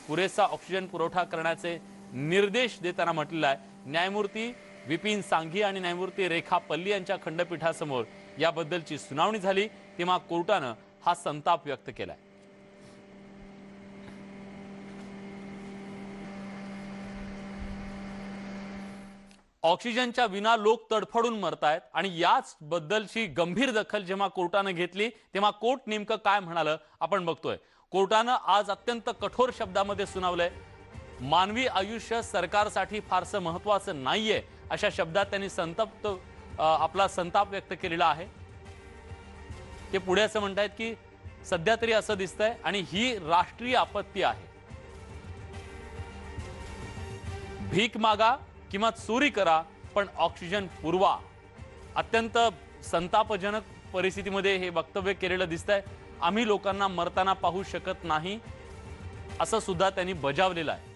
पुरेसा ऑक्सिजन पुरवठा करण्याचे निर्देश देताना म्हटलेलं आहे. न्यायमूर्ती विपिन सांघी आणि न्यायमूर्ती रेखा पल्ली यांच्या खंडपीठासमोर याबद्दलची सुनावणी झाली, तेव्हा कोर्टानं हा संताप व्यक्त केलाय. ऑक्सिजनच्या विना लोक तडफडून मरतायत आणि याच बद्दलची गंभीर दखल जेव्हा कोर्टानं घेतली तेव्हा कोर्ट नेमकं काय म्हणालं आपण बघतोय. कोर्टानं आज अत्यंत कठोर शब्दामध्ये सुनावलंय. मानवी आयुष्य सरकारसाठी फारसं महत्त्वाचं नाहीये अशा शब्दात त्यांनी आपला संताप व्यक्त केलेला आहे. ते पुढे असं म्हणतायत की सध्या तरी असं दिसतंय आणि ही राष्ट्रीय आपत्ती आहे. भीक मागा किंवा चोरी करा पण ऑक्सिजन पुरवा. अत्यंत संतापजनक परिस्थितीमध्ये हे वक्तव्य केलेलं दिसतंय. आम्ही लोकांना मरताना पाहू शकत नाही असं सुद्धा त्यांनी बजावलेलं आहे.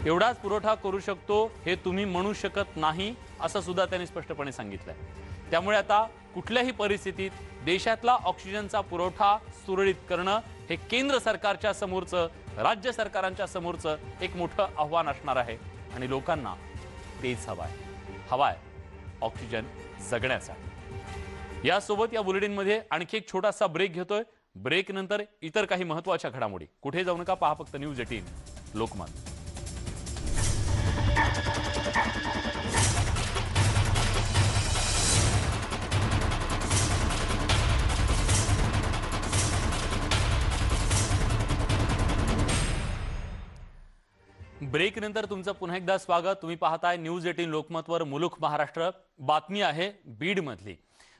एवढाच पुरवठा करू शकतो हे तुम्ही म्हणू शकत नाही असं सुद्धा त्यांनी स्पष्टपणे सांगितलंय. त्यामुळे आता कुठल्याही परिस्थितीत देशातला ऑक्सिजनचा पुरवठा सुरळीत करणं हे केंद्र सरकारच्या समोरचं, राज्य सरकारांच्या समोरचं एक मोठं आव्हान असणार आहे आणि लोकांना तेच हवाय ऑक्सिजन जगण्यासाठी. यासोबत या बुलेटिनमध्ये आणखी एक छोटासा ब्रेक घेतोय. ब्रेक नंतर इतर काही महत्त्वाच्या घडामोडी. कुठे जाऊ नका, पहा फक्त न्यूज 18 लोकमत. ब्रेक नंतर तुमचं पुन्हा एकदा स्वागत. तुम्ही पाहताय न्यूज 18 लोकमतवर मुलुख महाराष्ट्र. बातमी आहे बीडमधली.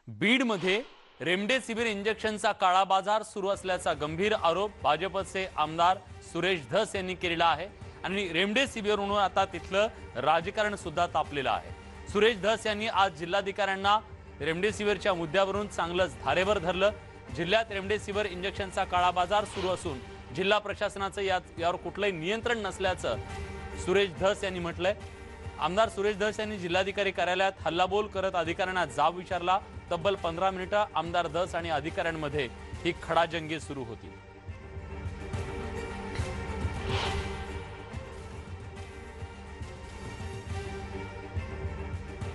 बीडमध्ये रेमडेसिवीर इंजेक्शनचा काळा बाजार सुरू असल्याचा गंभीर आरोप भाजपचे आमदार सुरेश धस यांनी केलेला आहे आणि रेमडेसिवीरवरून आता तिथलं राजकारण सुद्धा तापलेलं आहे. सुरेश धस यांनी आज जिल्हाधिकाऱ्यांना रेमडेसिवीरच्या मुद्द्यावरून चांगलंच धारेवर धरलं. जिल्ह्यात रेमडेसिवीर इंजेक्शनचा काळा बाजार सुरू असून जिल्हा प्रशासनाचं यावर कुठलंही नियंत्रण नसल्याचं सुरेश धस यांनी म्हटलंय. आमदार सुरेश धस यांनी जिल्हाधिकारी कार्यालयात हल्लाबोल करत अधिकाऱ्यांना जाब विचारला. तब्बल 15 मिनिटं आमदार धस आणि अधिकाऱ्यांमध्ये ही खडाजंगी सुरू होती.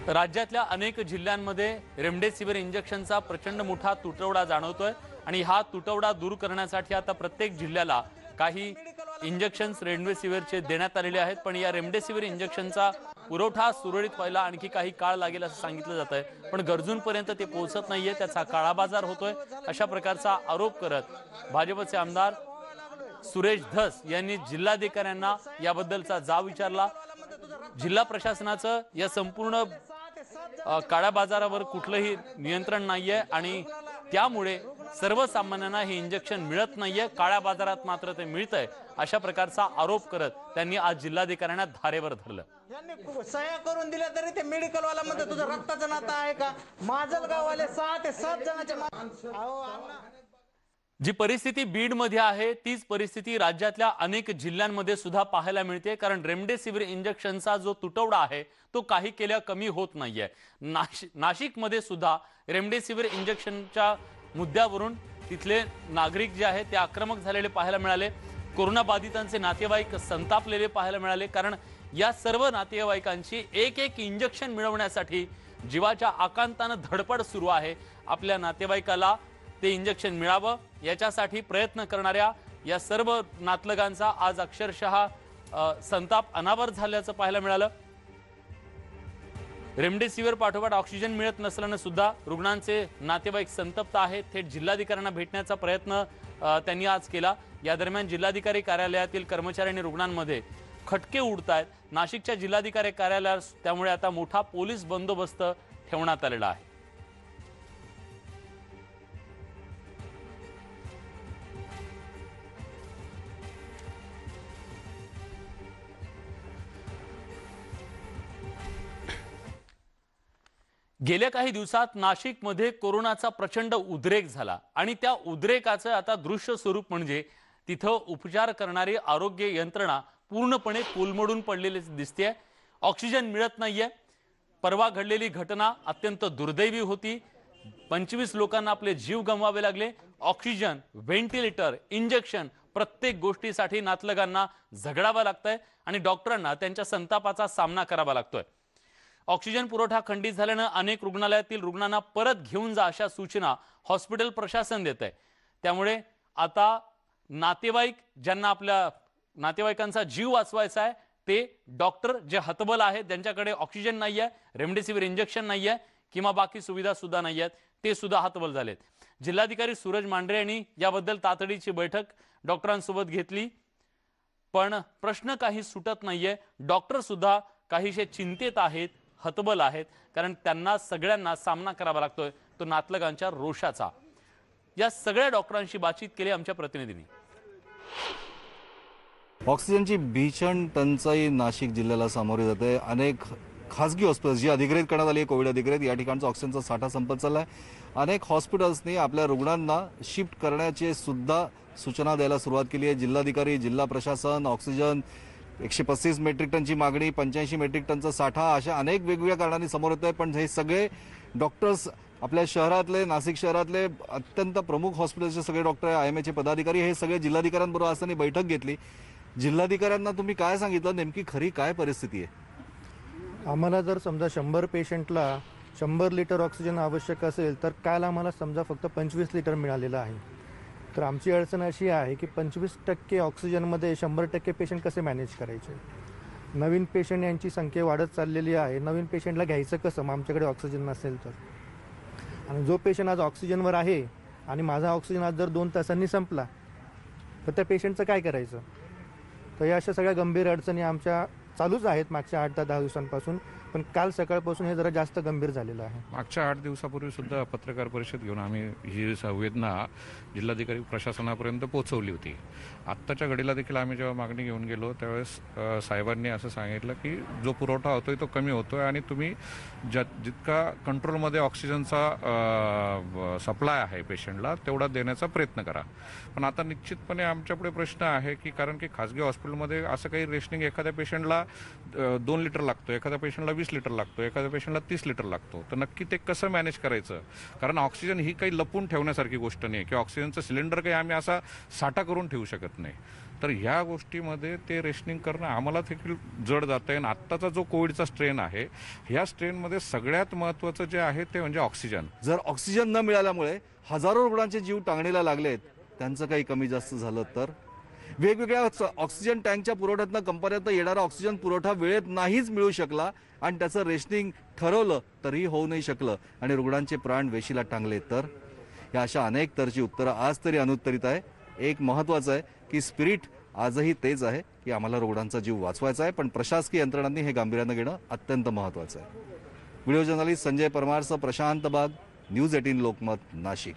राज्यातल्या अनेक जिल्ह्यांमध्ये रेमडेसिवीर इंजेक्शनचा प्रचंड मोठा तुटवडा जाणवतोय आणि हा तुटवडा दूर करण्यासाठी आता प्रत्येक जिल्ह्याला काही इंजेक्शन्स रेमडेसिवीरचे देण्यात आलेले आहेत. पण या रेमडेसिवीर इंजेक्शनचा पुरवठा सुरळीत व्हायला आणखी काही काळ लागेल असं सांगितलं जात आहे. पण गरजूंपर्यंत ते पोहोचत नाहीये, त्याचा काळा बाजार होतोय अशा प्रकारचा आरोप करत भाजपचे आमदार सुरेश धस यांनी जिल्हाधिकाऱ्यांना याबद्दलचा जाब विचारला. जिल्हा प्रशासनाचं या संपूर्ण काळ्या बाजारावर कुठलंही नियंत्रण नाहीये आणि त्यामुळे सर्वसामान्यांना हे इंजेक्शन मिळत नाहीये, काळ्या बाजारात मात्र ते मिळतंय अशा प्रकारचा आरोप करत त्यांनी आज जिल्हाधिकाऱ्यांना धारेवर धरलं.
यांनी सह्या करून दिल्या तरी ते मेडिकल वाला म्हणते तुझं रक्ताचं नातं आहे का? माजलगाववाले 6 ते 7 जणांचे
जी परिस्थिती बीडमध्ये आहे तीच परिस्थिती राज्यातल्या अनेक जिल्ह्यांमध्ये सुद्धा पाहायला मिळते. कारण रेमडेसिवीर इंजेक्शनचा जो तुटवडा आहे तो काही केल्या कमी होत नाहीये. नाशिकमध्ये सुद्धा रेमडेसिवीर इंजेक्शनच्या मुद्द्यावरून तिथले नागरिक जे आहेत ते आक्रमक झालेले पाहायला मिळाले. कोरोना बाधितांचे नातेवाईक संतापलेले पाहायला मिळाले. कारण या सर्व नातेवाईकांची एक एक इंजेक्शन मिळवण्यासाठी जीवाच्या आकांतानं धडपड सुरू आहे. आपल्या नातेवाईकाला ते इंजेक्शन मिळावं याच्यासाठी प्रयत्न करणाऱ्या या सर्व नातलगांचा आज अक्षरशः संताप अनावर झाल्याचं पाहायला मिळालं. रेमडेसिवीर पाठोपाठ ऑक्सिजन मिळत नसल्यानं सुद्धा रुग्णांचे नातेवाईक संतप्त आहेत. थेट जिल्हाधिकाऱ्यांना भेटण्याचा प्रयत्न त्यांनी आज केला. या दरम्यान जिल्हाधिकारी कार्यालयातील कर्मचारी आणि रुग्णांमध्ये खटके उडतायत. नाशिकच्या जिल्हाधिकारी कार्यालयात त्यामुळे आता मोठा पोलीस बंदोबस्त ठेवण्यात आलेला आहे. गेल्या काही दिवसात नाशिकमध्ये कोरोनाचा प्रचंड उद्रेक झाला आणि त्या उद्रेकाचं आता दृश्य स्वरूप म्हणजे तिथं उपचार करणारी आरोग्य यंत्रणा पूर्णपणे कोलमडून पडलेली दिसते. ऑक्सिजन मिळत नाहीये. परवा घडलेली घटना अत्यंत दुर्दैवी होती. 25 लोकांना आपले जीव गमवावे लागले. ऑक्सिजन, व्हेंटिलेटर, इंजेक्शन प्रत्येक गोष्टीसाठी नातलगांना झगडावं लागतंय आणि डॉक्टरांना त्यांच्या संतापाचा सामना करावा लागतोय. ऑक्सिजन पुरवठा खंडित झाल्यानं अनेक रुग्णालयातील रुग्णांना परत घेऊन जा अशा सूचना हॉस्पिटल प्रशासन देत आहे. त्यामुळे आता नातेवाईक ज्यांना आपल्या नातेवाईकांचा जीव वाचवायचा आहे ते डॉक्टर जे हतबल आहेत, ज्यांच्याकडे ऑक्सिजन नाहीये, रेमडेसिवीर इंजेक्शन नाहीये किंवा बाकी सुविधा सुद्धा नाही आहेत, ते सुद्धा हतबल झालेत. जिल्हाधिकारी सूरज मांढरे यांनी याबद्दल तातडीची बैठक डॉक्टरांसोबत घेतली, पण प्रश्न काही सुटत नाहीये. डॉक्टर सुद्धा काहीशे चिंतेत आहेत, हतबल आहेत, कारण त्यांना सगळ्यांना सामना करावा लागतोय तो नातलगांच्या रोषाचा. या सगळ्या डॉक्टरांशी बातचीत केली आमच्या प्रतिनिधींनी.
ऑक्सिजनची भीषण टंचाई नाशिक जिल्ह्याला सामोरी जाते. अनेक खासगी हॉस्पिटल्स जी अधिकृत करण्यात आली आहे, कोविड अधिकृत, या ठिकाणचा ऑक्सिजनचा साठा संपत चालला आहे. अनेक हॉस्पिटल्सनी आपल्या रुग्णांना शिफ्ट करण्याची सुद्धा सूचना द्यायला सुरुवात केली आहे. जिल्हाधिकारी, जिल्हा प्रशासन, ऑक्सिजन 135 मेट्रिक टनची मागणी, 85 मेट्रिक टनचा साठा, अशा अनेक वेगवेगळ्या कारणांनी समोर येत आहे. पण हे सगळे डॉक्टर्स आपल्या शहरातले, नाशिक शहरातले अत्यंत प्रमुख हॉस्पिटलचे सगळे डॉक्टर, IMAचे पदाधिकारी हे सगळे जिल्हाधिकाऱ्यांबरोबर असताना बैठक घेतली. जिल्हाधिकाऱ्यांना तुम्ही काय सांगितलं, नेमकी खरी काय परिस्थिती आहे?
आम्हाला जर समजा 100 पेशंटला 100 लिटर ऑक्सिजन आवश्यक असेल तर काल आम्हाला समजा फक्त 25 लिटर मिळालेलं आहे. तर आमची अडचण अशी आहे की 25% ऑक्सिजनमध्ये 100% पेशंट कसे मॅनेज करायचे. नवीन पेशंट यांची संख्या वाढत चाललेली आहे. नवीन पेशंटला घ्यायचं कसं मग आमच्याकडे ऑक्सिजन नसेल तर. आणि जो पेशंट आज ऑक्सिजनवर आहे आणि माझा ऑक्सिजन आज जर 2 तासांनी संपला तर त्या पेशंटचं काय करायचं. तर या अशा सगळ्या गंभीर अडचणी आमच्या चालूच आहेत मागच्या 8 ते 10 दिवसांपासून. पण काल सकाळपासून हे जरा जास्त गंभीर झालेलं आहे.
मागच्या 8 दिवसापूर्वी सुद्धा पत्रकार परिषद घेऊन आम्ही ही संवेदना जिल्हाधिकारी प्रशासनापर्यंत पोहोचवली होती. आत्ताच्या घडीला देखील आम्ही जेव्हा मागणी घेऊन गेलो त्यावेळेस साहेबांनी असं सांगितलं की जो पुरवठा होतोय तो कमी होतोय आणि तुम्ही जितका कंट्रोलमध्ये ऑक्सिजनचा सप्लाय आहे पेशंटला तेवढा देण्याचा प्रयत्न करा. पण आता निश्चितपणे आमच्यापुढे प्रश्न आहे की कारण की खासगी हॉस्पिटलमध्ये असं काही रेशनिंग एखाद्या पेशंटला 2 लिटर लागतो, एखाद्या पेशंटला 20 लिटर लागतो, एखाद्या पेशंटला 30 लिटर लागतो. तर नक्की ते कसं मॅनेज करायचं. कारण ऑक्सिजन ही काही लपून ठेवण्यासारखी गोष्ट नाही की ऑक्सिजनचं सिलेंडर काही आम्ही असा साठा करून ठेवू शकत नाही. तर ह्या गोष्टीमध्ये ते रेशनिंग करणं आम्हाला देखील जड जातं आहे. आणि आत्ताचा जो कोविडचा स्ट्रेन आहे ह्या स्ट्रेनमध्ये सगळ्यात महत्त्वाचं जे आहे ते म्हणजे ऑक्सिजन.
जर ऑक्सिजन न मिळाल्यामुळे हजारो रुग्णांचे जीव टांगणीला लागलेत, त्यांचं काही कमी जास्त झालं तर. वेगवेगळ्या ऑक्सिजन टँकच्या पुरवठ्यातनं कंपन्यातनं येणारा ऑक्सिजन पुरवठा वेळेत नाहीच मिळू शकला आणि त्याचं रेशनिंग ठरवलं तरीही होऊ नाही शकलं आणि रुग्णांचे प्राण वेशीला टांगले तर. या अशा अनेक तरची उत्तरं आज तरी अनुत्तरित आहे. एक महत्त्वाचं आहे की स्पिरिट आजही तेच आहे की आम्हाला रुग्णांचा जीव वाचवायचा आहे, पण प्रशासकीय यंत्रणांनी हे गांभीर्यानं घेणं अत्यंत महत्त्वाचं आहे. व्हिडिओ जर्नलिस्ट संजय परमारसह प्रशांत बाग, न्यूज 18 लोकमत, नाशिक.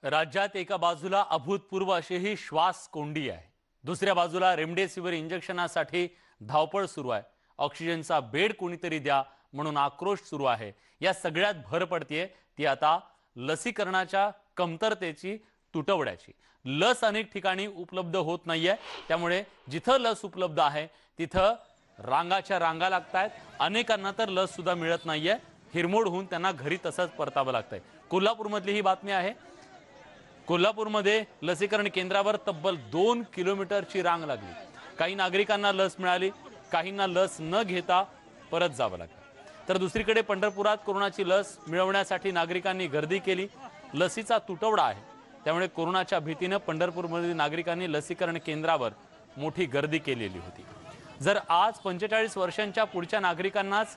राज्यात एका बाजूला अभूतपूर्व अशी ही श्वास कोंडी आहे, दुसऱ्या बाजूला रेमडेसिवीर इंजेक्शनासाठी धावपळ सुरू आहे. ऑक्सिजनचा बेड कोणीतरी द्या म्हणून आक्रोश सुरू आहे. या सगळ्यात भर पडतीये ती आता लसीकरणाच्या कमतरतेची, तुटवड्याची. लस अनेक ठिकाणी उपलब्ध होत नाहीये, त्यामुळे जिथं लस उपलब्ध आहे तिथं रांगाच्या रांगा लागतायत. अनेकांना तर लस सुद्धा मिळत नाहीये. हिरमोड होऊन त्यांना घरी तसंच परतावं लागतंय. कोल्हापूरमधली ही बातमी आहे. कोल्हापूरमध्ये लसीकरण केंद्रावर तब्बल 2 किलोमीटरची रांग लागली. काही नागरिकांना लस मिळाली, काहींना लस न घेता परत जावं लागलं. तर दुसरीकडे पंढरपुरात कोरोनाची लस मिळवण्यासाठी नागरिकांनी गर्दी केली. लसीचा तुटवडा आहे, त्यामुळे कोरोनाच्या भीतीनं पंढरपूरमधील नागरिकांनी लसीकरण केंद्रावर मोठी गर्दी केलेली होती. जर आज 45 वर्षांच्या पुढच्या नागरिकांनाच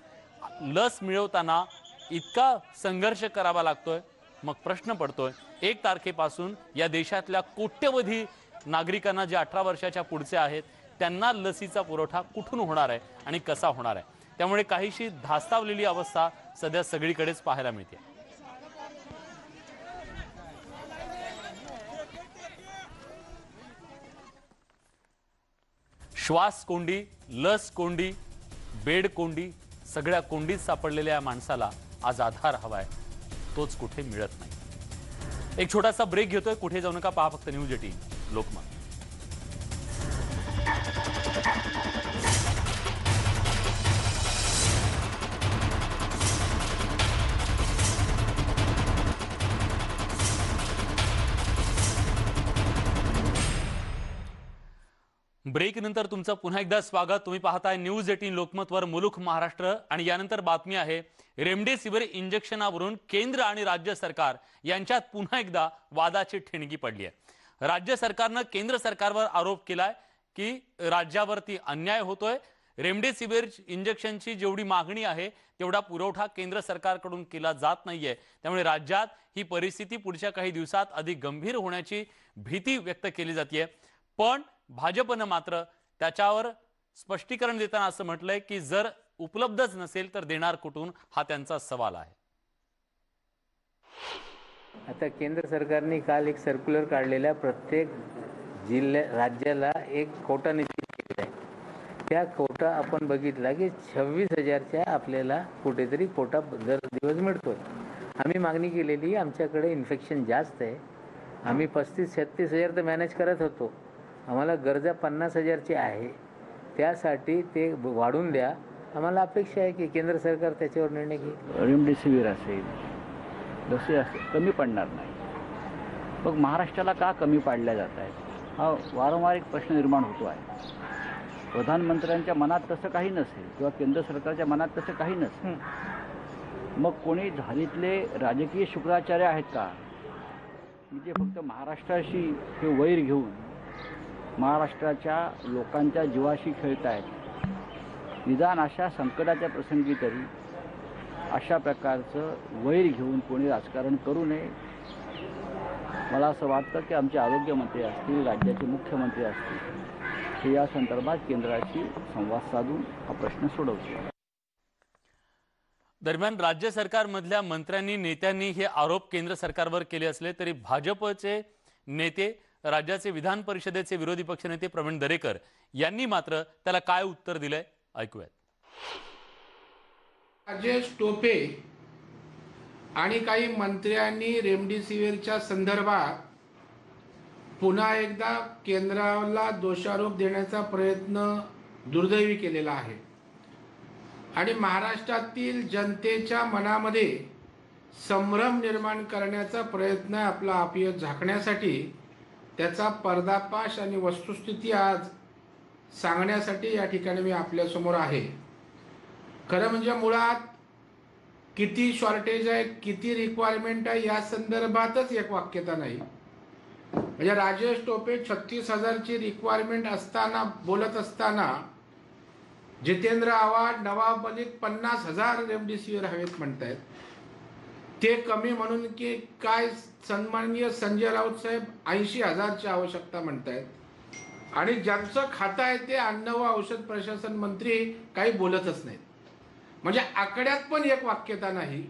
लस मिळवताना इतका संघर्ष करावा लागतोय, मग प्रश्न पडतोय 1 तारखेपासून या देशातल्या कोट्यवधी नागरिकांना जे 18 वर्षाच्या पुढचे आहेत त्यांना लसीचा पुरवठा कुठून होणार आहे आणि कसा होणार आहे. त्यामुळे काहीशी धास्तावलेली अवस्था सध्या सगळीकडेच पाहायला मिळते. श्वास कोंडी, लस कोंडी, बेड कोंडी, सगळ्या कोंडीत सापडलेल्या माणसाला आज आधार हवाय, तोच कुठे मिळत नाही. एक छोटासा ब्रेक घेतोय, कुठे जाऊ नका, पहा फक्त न्यूज 18 लोकमत. ब्रेक नंतर तुमचं पुन्हा एकदा स्वागत. तुम्ही पाहताय न्यूज 18 लोकमतवर मुलुख महाराष्ट्र. आणि यानंतर बातमी आहे रेमडेसिवीर इंजेक्शनावरून केंद्र आणि राज्य सरकार यांच्यात पुन्हा एकदा वादाची ठिणगी पडली आहे. राज्य सरकारनं केंद्र सरकारवर आरोप केलाय की राज्यावरती अन्याय होतोय. रेमडेसिवीर इंजेक्शनची जेवढी मागणी आहे तेवढा पुरवठा केंद्र सरकारकडून केला जात नाहीये. त्यामुळे राज्यात ही परिस्थिती पुढच्या काही दिवसात अधिक गंभीर होण्याची भीती व्यक्त केली जाते. पण भाजपनं मात्र त्याच्यावर स्पष्टीकरण देताना असं म्हटलंय की जर उपलब्धच नसेल तर देणार कुठून, हा त्यांचा सवाल आहे.
आता केंद्र सरकारने काल एक सर्क्युलर काढलेला, प्रत्येक राज्याला एक कोटा निश्चित केलेला आहे. त्या कोटा आपण बघितला की 26,000च्या आपल्याला कुठेतरी कोटा दर दिवस मिळतोय. आम्ही मागणी केलेली, आमच्याकडे इन्फेक्शन जास्त आहे, आम्ही 35-36,000 तर मॅनेज करत होतो, आम्हाला गरजा 50,000ची आहे, त्यासाठी ते वाढून द्या. आम्हाला अपेक्षा आहे की केंद्र सरकार त्याच्यावर निर्णय घेईल.
रेमडेसिवीर असेल, जसे असेल कमी पडणार नाही. मग महाराष्ट्राला का कमी पाडल्या जात आहेत हा वारंवार एक प्रश्न निर्माण होतो आहे. प्रधानमंत्र्यांच्या मनात तसं काही नसेल किंवा केंद्र सरकारच्या मनात तसं काही नसेल, मग कोणी झालीतले राजकीय शुक्राचार्य आहेत का जे फक्त महाराष्ट्राशी हे वैर घेऊन महाराष्ट्राच्या लोकांच्या जीवाशी खेळत आहेत. निदान अशा संकटाच्या प्रसंगी तरी अशा प्रकारचं वैर घेऊन कोणी राजकारण करू नये. मला असं वाटतं की आमचे आरोग्यमंत्री असतील, राज्याचे मुख्यमंत्री असतील, हे या संदर्भात केंद्राशी संवाद साधून हा प्रश्न सोडवतील.
दरम्यान राज्य सरकारमधल्या मंत्र्यांनी, नेत्यांनी हे आरोप केंद्र सरकारवर केले असले तरी भाजपचे नेते, राज्याचे विधान परिषदेचे विरोधी पक्षनेते प्रवीण दरेकर यांनी मात्र त्याला काय उत्तर दिलंय ऐकूयात.
राजेश टोपे आणि काही मंत्र्यांनी रेमडेसिवीरच्या संदर्भात पुन्हा एकदा केंद्राला दोषारोप देण्याचा प्रयत्न दुर्दैवी केलेला आहे आणि महाराष्ट्रातील जनतेच्या मनामध्ये संभ्रम निर्माण करण्याचा प्रयत्न आपला अपयश झाकण्यासाठी, त्याचा पर्दाफाश आणि वस्तुस्थिती आज सांगण्यासाठी या ठिकाणी मी आपल्यासमोर आहे. खरं म्हणजे मुळात किती शॉर्टेज आहे, किती रिक्वायरमेंट आहे या संदर्भातच एक वाक्यता नाही. म्हणजे राजेश टोपे 36,000ची रिक्वायरमेंट असताना बोलत असताना जितेंद्र आव्हाड, नवाब मलिक 50,000 रेमडेसिवीर हवेत म्हणतायत. ते कमी म्हणून की काय सन्माननीय संजय राऊत साहेब 80,000ची आवश्यकता म्हणतायत. आणि ज्यांचं खातं आहे ते अन्न व औषध प्रशासन मंत्री काही बोलतच नाहीत. म्हणजे आकड्यात पण एक वाक्यता नाही.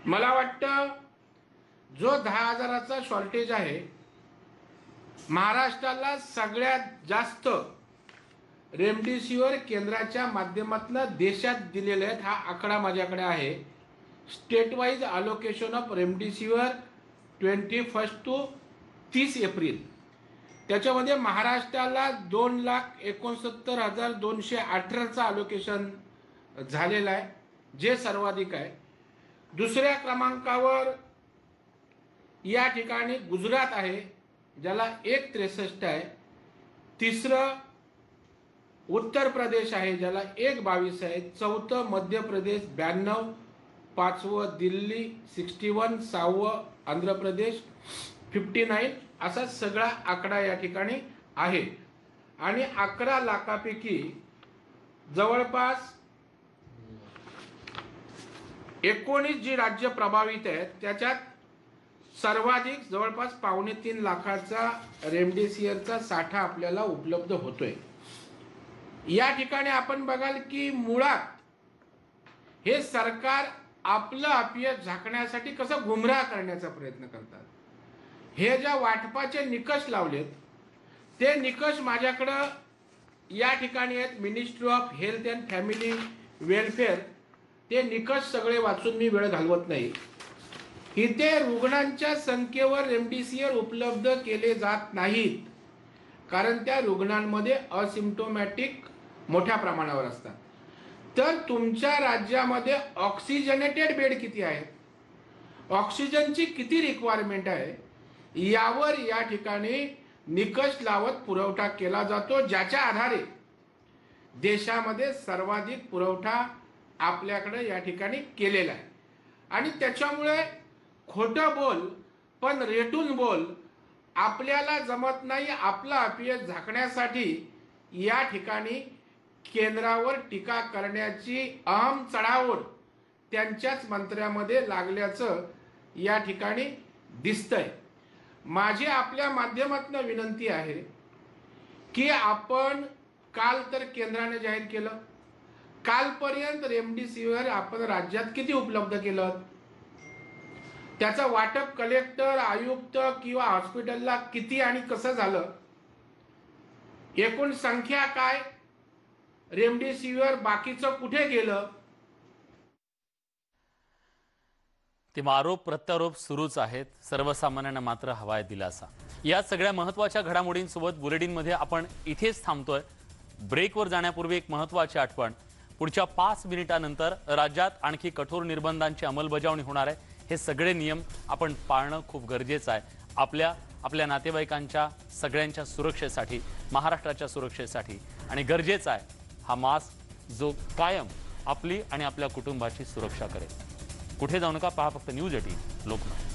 मला वाटतं जो 10,000चा शॉर्टेज आहे, महाराष्ट्राला सगळ्यात जास्त रेमडेसिवीर केंद्राच्या माध्यमातून देशात दिलेले आहेत. हा आकडा माझ्याकडे आहे. State wise allocation of remdesivir 21 to 30 April. त्याच्यामध्ये महाराष्ट्राला 2,69,218चं अलोकेशन झालेलं आहे, जे सर्वाधिक आहे. दुसऱ्या क्रमांकावर या ठिकाणी गुजरात आहे, ज्याला 1,63 आहे. तिसरं उत्तर प्रदेश आहे, ज्याला 1,22 आहे. चौथं मध्य प्रदेश 92, पाचवं दिल्ली 61, सहावं आंध्र प्रदेश 59, असा सगळा आकडा या ठिकाणी आहे. आणि 11 लाखापैकी जवळपास 19 जी राज्य प्रभावित आहेत त्याच्यात सर्वाधिक जवळपास 2.25 लाखाचा रेमडेसिवीरचा साठा आपल्याला उपलब्ध होतोय. या ठिकाणी आपण बघाल की मुळात हे सरकार आपलं अपयश झाकण्यासाठी कसं गुमराह करण्याचा प्रयत्न करतात. हे ज्या वाटपाचे निकष लावलेत ते निकष माझ्याकडं या ठिकाणी आहेत. Ministry of health and family welfare ते निकष सगळे वाचून मी वेळ घालवत नाही. इथे रुग्णांच्या संख्येवर रेमडेसिवीर उपलब्ध केले जात नाहीत, कारण त्या रुग्णांमध्ये असिम्प्टोमॅटिक मोठ्या प्रमाणावर असतात. तर तुमच्या राज्यामध्ये ऑक्सिजनेटेड बेड किती आहेत, ऑक्सिजनची किती रिक्वायरमेंट आहे, यावर या ठिकाणी निकष लावत पुरवठा केला जातो, ज्याच्या आधारे देशामध्ये सर्वाधिक पुरवठा आपल्याकडे या ठिकाणी केलेला आहे. आणि त्याच्यामुळे खोटं बोल पण रेटून बोल, आपल्याला जमत नाही आपलं अपयश झाकण्यासाठी या ठिकाणी केंद्रावर टीका करण्याची अहम चढाओढ त्यांच्याच मंत्र्यामध्ये लागल्याचं या ठिकाणी दिसतंय. माझी आपल्या माध्यमातून विनंती आहे की आपण काल तर केंद्राने जाहीर केलं, कालपर्यंत रेमडेसिवीर आपण राज्यात किती उपलब्ध केलं, त्याचं वाटप कलेक्टर, आयुक्त किंवा हॉस्पिटलला किती आणि कसं झालं, एकूण संख्या काय, रेमडेसिवीर बाकीचं कुठे गेलं.
ते आरोप प्रत्यारोप सुरूच आहेत. सर्वसामान्यांना मात्र हवाय दिलासा. या सगळ्या महत्त्वाच्या घडामोडींसोबत बुलेटिनमध्ये आपण इथेच थांबतोय. ब्रेकवर जाण्यापूर्वी एक महत्त्वाची आठवण. पुढच्या 5 मिनिटांनंतर राज्यात आणखी कठोर निर्बंधांची अंमलबजावणी होणार आहे. हे सगळे नियम आपण पाळणं खूप गरजेचं आहे. आपल्या नातेवाईकांच्या सगळ्यांच्या सुरक्षेसाठी, महाराष्ट्राच्या सुरक्षेसाठी. आणि गरजेचा आहे हा मास्क जो कायम आपली आणि आपल्या कुटुंबाची सुरक्षा करेल. कुठे जाऊ नका, पहा फक्त न्यूज 18 लोकमत.